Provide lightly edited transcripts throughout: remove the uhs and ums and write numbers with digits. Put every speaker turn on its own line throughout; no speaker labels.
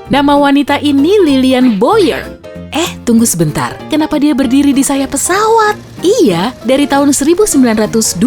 Nama wanita ini Lillian Boyer. Tunggu sebentar. Kenapa dia berdiri di sayap pesawat? Iya, dari tahun 1921,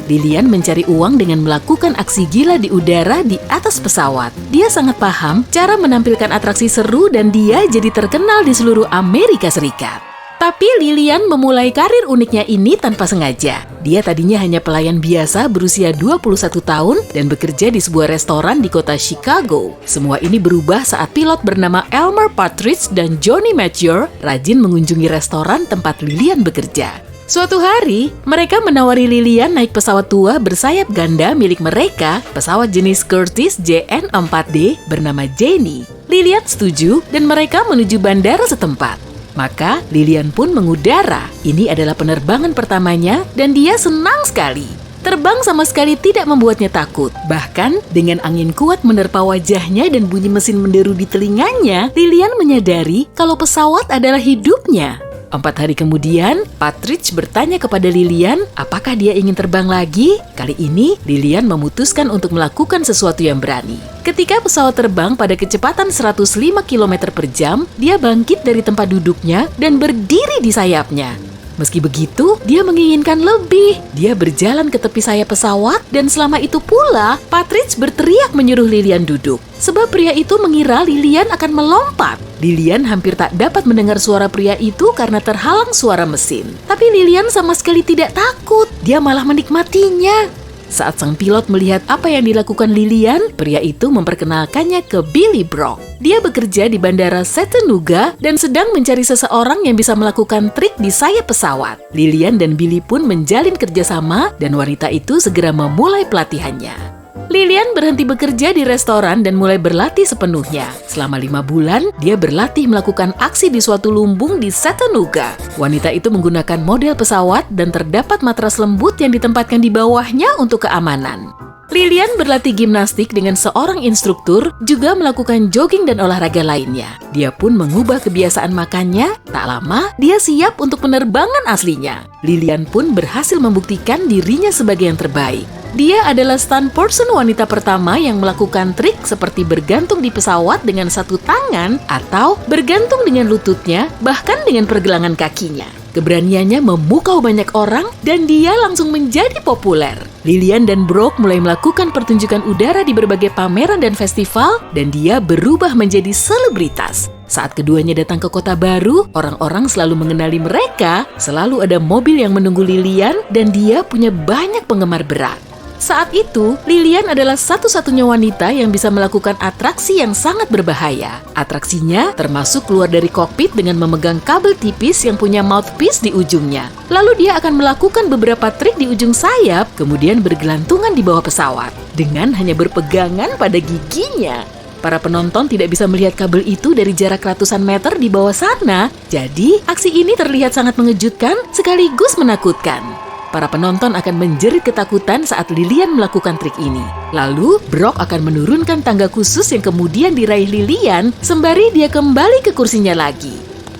Lillian mencari uang dengan melakukan aksi gila di udara di atas pesawat. Dia sangat paham cara menampilkan atraksi seru dan dia jadi terkenal di seluruh Amerika Serikat. Tapi Lillian memulai karir uniknya ini tanpa sengaja. Dia tadinya hanya pelayan biasa berusia 21 tahun dan bekerja di sebuah restoran di kota Chicago. Semua ini berubah saat pilot bernama Elmer Partridge dan Johnny Mature rajin mengunjungi restoran tempat Lillian bekerja. Suatu hari, mereka menawari Lillian naik pesawat tua bersayap ganda milik mereka, pesawat jenis Curtiss JN-4D bernama Jenny. Lillian setuju dan mereka menuju bandara setempat. Maka Lillian pun mengudara. Ini adalah penerbangan pertamanya dan dia senang sekali. Terbang sama sekali tidak membuatnya takut. Bahkan dengan angin kuat menerpa wajahnya dan bunyi mesin menderu di telinganya, Lillian menyadari kalau pesawat adalah hidupnya. 4 hari kemudian, Partridge bertanya kepada Lillian apakah dia ingin terbang lagi. Kali ini, Lillian memutuskan untuk melakukan sesuatu yang berani. Ketika pesawat terbang pada kecepatan 105 km per jam, dia bangkit dari tempat duduknya dan berdiri di sayapnya. Meski begitu, dia menginginkan lebih. Dia berjalan ke tepi sayap pesawat dan selama itu pula, Partridge berteriak menyuruh Lillian duduk. Sebab pria itu mengira Lillian akan melompat. Lillian hampir tak dapat mendengar suara pria itu karena terhalang suara mesin. Tapi Lillian sama sekali tidak takut. Dia malah menikmatinya. Saat sang pilot melihat apa yang dilakukan Lillian, pria itu memperkenalkannya ke Billy Brock. Dia bekerja di bandara Chattanooga dan sedang mencari seseorang yang bisa melakukan trik di sayap pesawat. Lillian dan Billy pun menjalin kerjasama dan wanita itu segera memulai pelatihannya. Lillian berhenti bekerja di restoran dan mulai berlatih sepenuhnya. Selama 5 bulan, dia berlatih melakukan aksi di suatu lumbung di Chattanooga. Wanita itu menggunakan model pesawat dan terdapat matras lembut yang ditempatkan di bawahnya untuk keamanan. Lillian berlatih gimnastik dengan seorang instruktur, juga melakukan jogging dan olahraga lainnya. Dia pun mengubah kebiasaan makannya. Tak lama, dia siap untuk penerbangan aslinya. Lillian pun berhasil membuktikan dirinya sebagai yang terbaik. Dia adalah stunt person wanita pertama yang melakukan trik seperti bergantung di pesawat dengan satu tangan atau bergantung dengan lututnya, bahkan dengan pergelangan kakinya. Keberaniannya memukau banyak orang dan dia langsung menjadi populer. Lillian dan Brock mulai melakukan pertunjukan udara di berbagai pameran dan festival dan dia berubah menjadi selebritas. Saat keduanya datang ke kota baru, orang-orang selalu mengenali mereka. Selalu ada mobil yang menunggu Lillian dan dia punya banyak penggemar berat. Saat itu, Lillian adalah satu-satunya wanita yang bisa melakukan atraksi yang sangat berbahaya. Atraksinya termasuk keluar dari kokpit dengan memegang kabel tipis yang punya mouthpiece di ujungnya. Lalu dia akan melakukan beberapa trik di ujung sayap, kemudian bergelantungan di bawah pesawat, dengan hanya berpegangan pada giginya. Para penonton tidak bisa melihat kabel itu dari jarak ratusan meter di bawah sana, jadi aksi ini terlihat sangat mengejutkan sekaligus menakutkan. Para penonton akan menjerit ketakutan saat Lillian melakukan trik ini. Lalu, Brock akan menurunkan tangga khusus yang kemudian diraih Lillian sembari dia kembali ke kursinya lagi.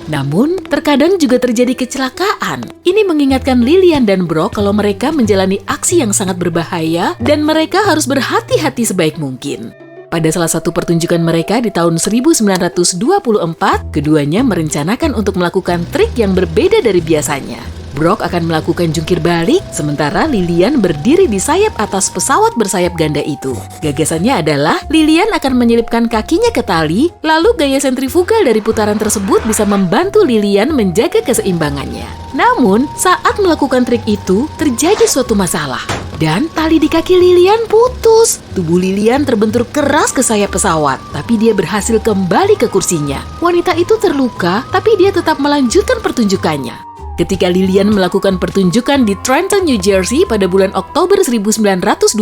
Namun, terkadang juga terjadi kecelakaan. Ini mengingatkan Lillian dan Brock kalau mereka menjalani aksi yang sangat berbahaya dan mereka harus berhati-hati sebaik mungkin. Pada salah satu pertunjukan mereka di tahun 1924, keduanya merencanakan untuk melakukan trik yang berbeda dari biasanya. Brock akan melakukan jungkir balik, sementara Lillian berdiri di sayap atas pesawat bersayap ganda itu. Gagasannya adalah Lillian akan menyelipkan kakinya ke tali, lalu gaya sentrifugal dari putaran tersebut bisa membantu Lillian menjaga keseimbangannya. Namun, saat melakukan trik itu, terjadi suatu masalah. Dan tali di kaki Lillian putus. Tubuh Lillian terbentur keras ke sayap pesawat, tapi dia berhasil kembali ke kursinya. Wanita itu terluka, tapi dia tetap melanjutkan pertunjukannya. Ketika Lillian melakukan pertunjukan di Trenton, New Jersey pada bulan Oktober 1925,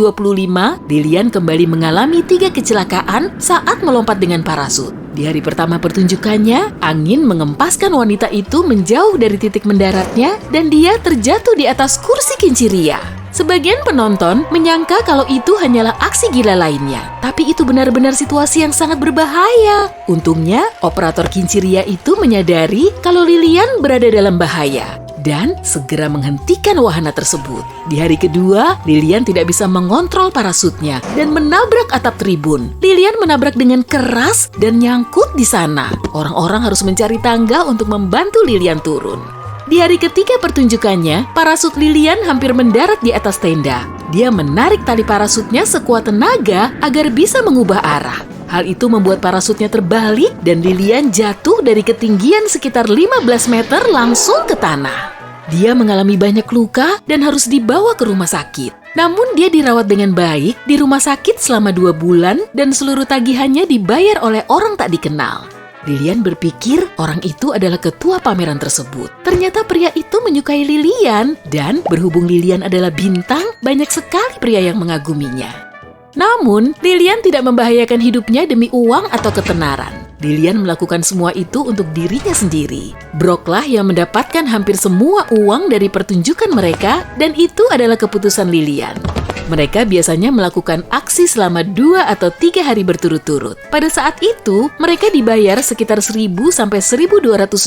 Lillian kembali mengalami 3 kecelakaan saat melompat dengan parasut. Di hari pertama pertunjukannya, angin mengempaskan wanita itu menjauh dari titik mendaratnya dan dia terjatuh di atas kursi kinciria. Sebagian penonton menyangka kalau itu hanyalah aksi gila lainnya, tapi itu benar-benar situasi yang sangat berbahaya. Untungnya, operator kinciria itu menyadari kalau Lillian berada dalam bahaya. dan segera menghentikan wahana tersebut. Di hari kedua, Lilian tidak bisa mengontrol parasutnya dan menabrak atap tribun. Lilian menabrak dengan keras dan nyangkut di sana. Orang-orang harus mencari tangga untuk membantu Lilian turun. Di hari ketiga pertunjukannya, parasut Lilian hampir mendarat di atas tenda. Dia menarik tali parasutnya sekuat tenaga agar bisa mengubah arah. Hal itu membuat parasutnya terbalik dan Lilian jatuh dari ketinggian sekitar 15 meter langsung ke tanah. Dia mengalami banyak luka dan harus dibawa ke rumah sakit. Namun dia dirawat dengan baik di rumah sakit selama 2 bulan dan seluruh tagihannya dibayar oleh orang tak dikenal. Lilian berpikir orang itu adalah ketua pameran tersebut. Ternyata pria itu menyukai Lilian dan berhubung Lilian adalah bintang, banyak sekali pria yang mengaguminya. Namun, Lilian tidak membahayakan hidupnya demi uang atau ketenaran. Lilian melakukan semua itu untuk dirinya sendiri. Brocklah yang mendapatkan hampir semua uang dari pertunjukan mereka dan itu adalah keputusan Lilian. Mereka biasanya melakukan aksi selama 2 atau 3 hari berturut-turut. Pada saat itu, mereka dibayar sekitar $1.000 sampai $1.200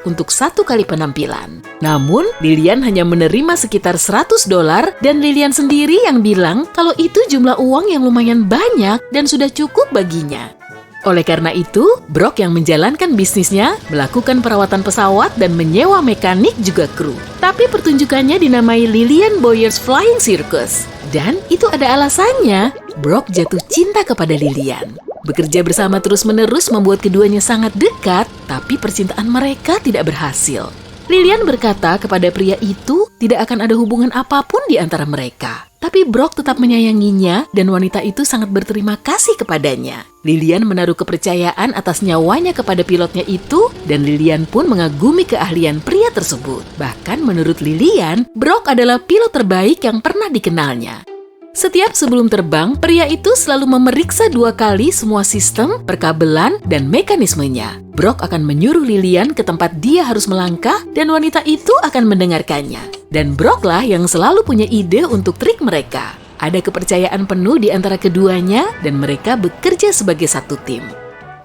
untuk 1 kali penampilan. Namun, Lilian hanya menerima sekitar $100 dan Lilian sendiri yang bilang kalau itu jumlah uang yang lumayan banyak dan sudah cukup baginya. Oleh karena itu, Brock yang menjalankan bisnisnya melakukan perawatan pesawat dan menyewa mekanik juga kru. Tapi pertunjukannya dinamai Lilian Boyer's Flying Circus. Dan itu ada alasannya, Brock jatuh cinta kepada Lilian. Bekerja bersama terus-menerus membuat keduanya sangat dekat, tapi percintaan mereka tidak berhasil. Lilian berkata kepada pria itu tidak akan ada hubungan apapun di antara mereka. Tapi Brock tetap menyayanginya dan wanita itu sangat berterima kasih kepadanya. Lilian menaruh kepercayaan atas nyawanya kepada pilotnya itu dan Lilian pun mengagumi keahlian pria tersebut. Bahkan menurut Lilian, Brock adalah pilot terbaik yang pernah dikenalnya. Setiap sebelum terbang, pria itu selalu memeriksa 2 kali semua sistem, perkabelan, dan mekanismenya. Brock akan menyuruh Lilian ke tempat dia harus melangkah dan wanita itu akan mendengarkannya. Dan Brocklah yang selalu punya ide untuk trik mereka. Ada kepercayaan penuh di antara keduanya dan mereka bekerja sebagai satu tim.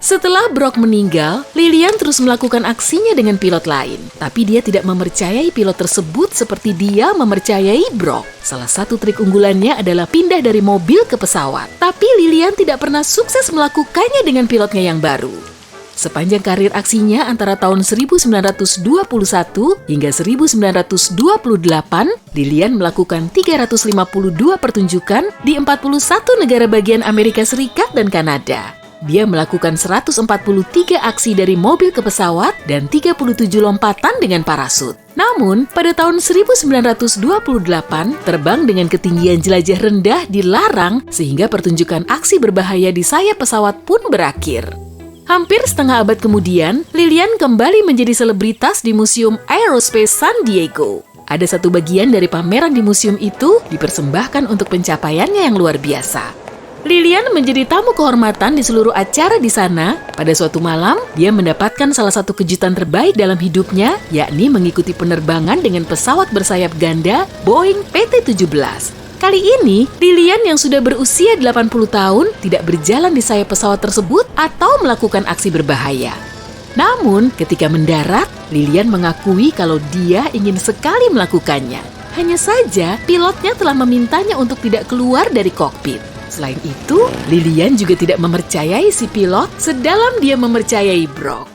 Setelah Brock meninggal, Lilian terus melakukan aksinya dengan pilot lain. Tapi dia tidak mempercayai pilot tersebut seperti dia mempercayai Brock. Salah satu trik unggulannya adalah pindah dari mobil ke pesawat. Tapi Lilian tidak pernah sukses melakukannya dengan pilotnya yang baru. Sepanjang karir aksinya antara tahun 1921 hingga 1928, Lilian melakukan 352 pertunjukan di 41 negara bagian Amerika Serikat dan Kanada. Dia melakukan 143 aksi dari mobil ke pesawat dan 37 lompatan dengan parasut. Namun, pada tahun 1928, terbang dengan ketinggian jelajah rendah dilarang sehingga pertunjukan aksi berbahaya di sayap pesawat pun berakhir. Hampir setengah abad kemudian, Lilian kembali menjadi selebritas di Museum Aerospace San Diego. Ada satu bagian dari pameran di museum itu dipersembahkan untuk pencapaiannya yang luar biasa. Lilian menjadi tamu kehormatan di seluruh acara di sana. Pada suatu malam, dia mendapatkan salah satu kejutan terbaik dalam hidupnya, yakni mengikuti penerbangan dengan pesawat bersayap ganda Boeing PT-17. Kali ini, Lilian yang sudah berusia 80 tahun tidak berjalan di sayap pesawat tersebut atau melakukan aksi berbahaya. Namun, ketika mendarat, Lilian mengakui kalau dia ingin sekali melakukannya. Hanya saja, pilotnya telah memintanya untuk tidak keluar dari kokpit. Selain itu, Lilian juga tidak mempercayai si pilot sedalam dia mempercayai Brock.